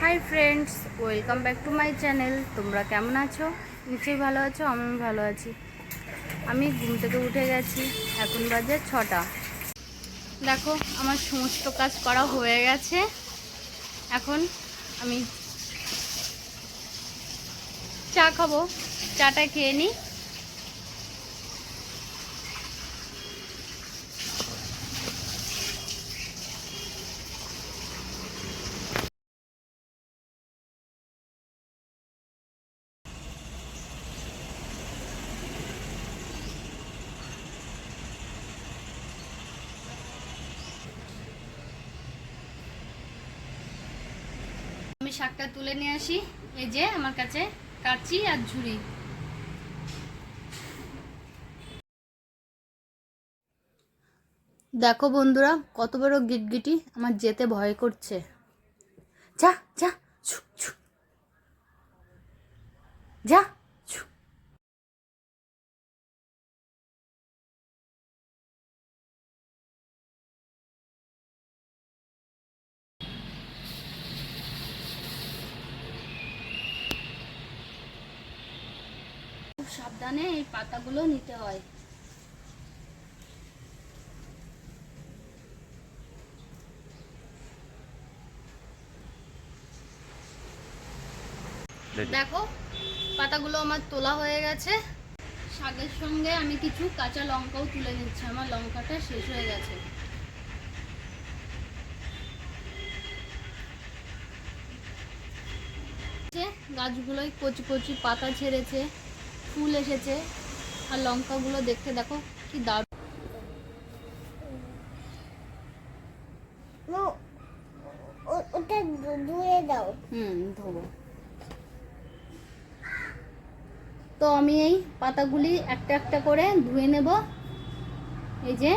High friends welcome back to my channel. तुम्हारा केमन आछो? निश्चय भालो आछो। आमी भालो आछि। आमी घुम थेके उठे गेছি। এখন বাজে 6টা। দেখো আমার সমস্ত কাজ করা হয়ে গেছে। এখন আমি চা খাবো। চাটা খেয়ে নিই। আমি শাকটা তুলে নিয়ে আসি। এই যে আমার কাছে কাঁচি আর ঝুড়ি। দেখো বন্ধুরা কত বড় গিটগিটি, আমার যেতে ভয় করছে। যা যা ছু ছু যা ছু। খুব সাবধানে এই পাতাগুলো নিতে হয়। দেখো পাতাগুলো আমার তোলা হয়ে গেছে। শাকের সঙ্গে আমি কিছু কাঁচা লঙ্কাও তুলে নিচ্ছি। আমার লঙ্কাটা শেষ হয়ে গেছে। গাছগুলোয় কচি কচি পাতা ছেড়েছে, ফুল এসেছে, আর লঙ্কাগুলো দেখতে দেখো কি দারুণ। ধোবো। তো আমি এই পাতাগুলি একটা একটা করে ধুয়ে নেব। এই যে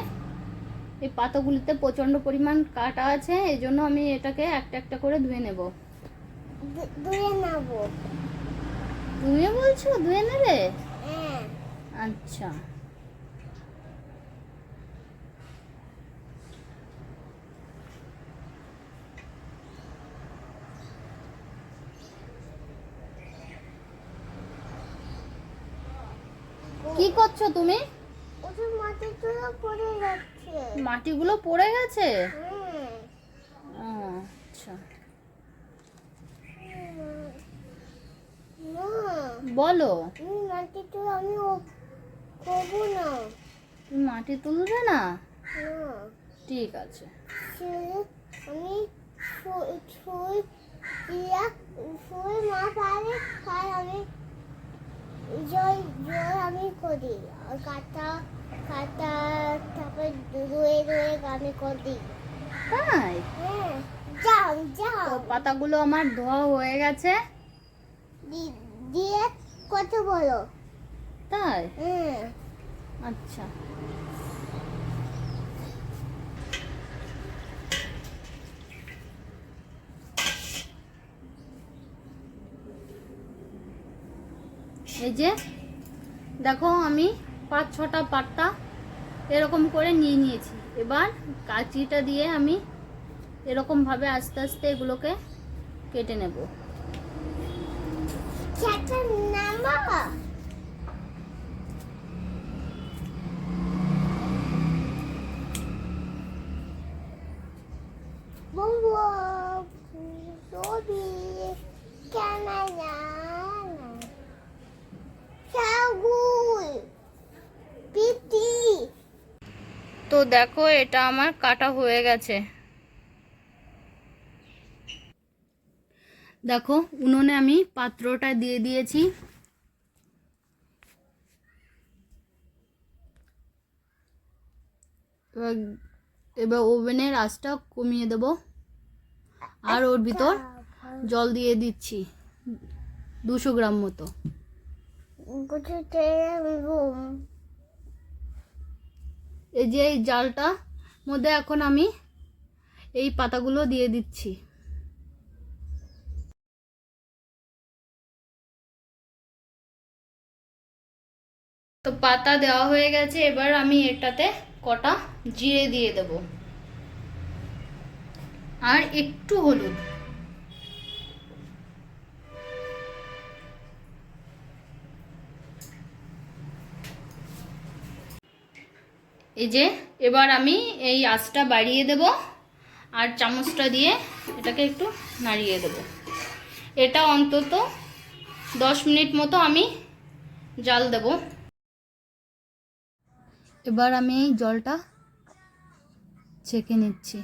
এই পাতাগুলিতে প্রচন্ড পরিমাণ কাটা আছে, এই জন্য আমি এটাকে একটা একটা করে ধুয়ে নেব। তুমি বলছো ধুয়ে নেবে? আচ্ছা। কি করছো তুমি? মাটিগুলো পড়ে গেছে। আচ্ছা বলো। তুমি মাটি তুলবে না? ঠিক আছে। আমি করি কাটা কাটা তারপর ধুয়ে ধুয়ে আমি করি। তাই? হ্যাঁ যাও যাও। তো পাতাগুলো আমার ধোয়া হয়ে গেছে। দিয়ে কত বলো? তাই? হ্যাঁ। আচ্ছা। এই যে দেখো আমি 5-6টা পাতা এরকম করে নিয়ে নিয়েছি। এবার কাঁচিটা দিয়ে আমি এরকম ভাবে আস্তে আস্তে এগুলোকে কেটে নেব। তো দেখো এটা আমার কাটা হয়ে গেছে। দেখো উনুনে আমি পাত্রটা দিয়ে দিয়েছি। এবার ওভেনের আঁচটা কমিয়ে দেব, আর ওর ভিতর জল দিয়ে দিচ্ছি 200 গ্রাম মতো। এই যে এই জালটা মধ্যে এখন আমি এই পাতাগুলো দিয়ে দিচ্ছি। তো পাতা দেওয়া হয়ে গেছে। এবার আমি এটাতে কটা জিরে দিয়ে দেব আর একটু হলুদ। এই যে এবার আমি এই আঁচটা বাড়িয়ে দেব আর চামচটা দিয়ে এটাকে একটু নাড়িয়ে দেব। এটা অন্তত 10 মিনিট মতো আমি জাল দেব। এবার আমি এই জলটা ছেঁকে নিচ্ছি।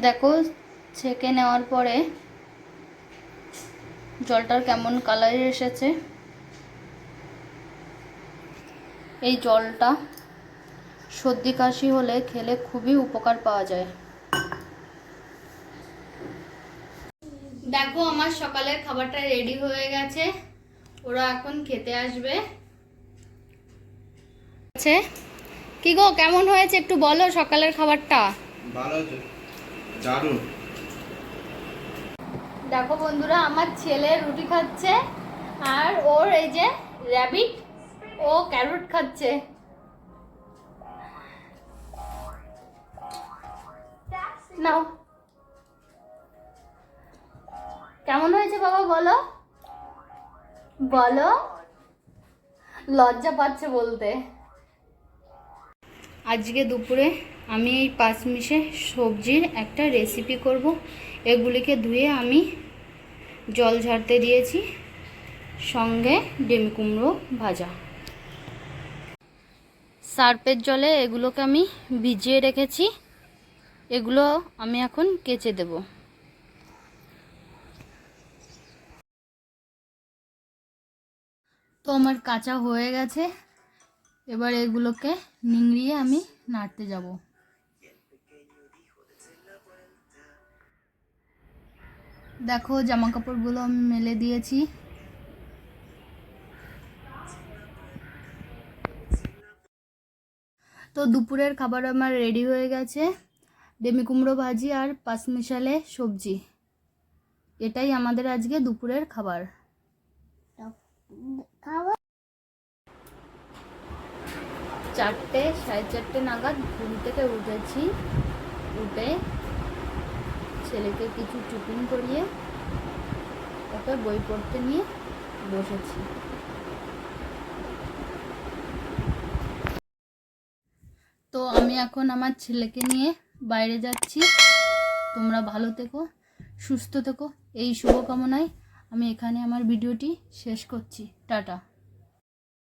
দেখো ছেঁকে নেওয়ার পরে জলটার কেমন কালার এসেছে। এই জলটা সর্দি কাশি হলে খেলে খুবই উপকার পাওয়া যায়। দেখো আমার সকালের খাবারটা রেডি হয়ে গেছে, ওরা এখন খেতে আসবে। কি গো কেমন হয়েছে একটু বলো সকালের খাবারটা? ভালো, দারুণ। দেখো বন্ধুরা, আমার ছেলে রুটি খাচ্ছে আর ওর এই যে র্যাবিট ও ক্যারট খাচ্ছে। নাও কেমন হয়েছে বাবা বলো? বলো, লজ্জা পাচ্ছে বলতে। আজকে দুপুরে আমি এই পাঁচমিশে সবজির একটা রেসিপি করব। এগুলিকে ধুয়ে আমি জল ঝাড়তে দিয়েছি, সঙ্গে ডিম কুমড়ো ভাজা। সার্ফের জলে এগুলোকে আমি ভিজিয়ে রেখেছি, এগুলো আমি এখন কেচে দেব। তো আমার কাঁচা হয়ে গেছে, এবার এগুলোকে নিংড়িয়ে আমি নাড়তে যাব। দেখো জামা কাপড়গুলো আমি মেলে দিয়েছি। তো দুপুরের খাবার আমার রেডি হয়ে গেছে, ডেমি কুমড়ো ভাজি আর পাঁচমিশালে সবজি। এটাই আমাদের আজকে দুপুরের খাবার। 4টে 4:30 নাগাদ ঘুম থেকে উঠেছি। উঠে ছেলেকে কিছু টিফিন করিয়ে ওকে বই পড়তে নিয়ে বসেছি। তো আমি এখন আমার ছেলেকে নিয়ে বাইরে যাচ্ছি। তোমরা ভালো থেকো, সুস্থ থেকো, এই শুভকামনায় আমি এখানে আমার ভিডিওটি শেষ করছি। টাটা।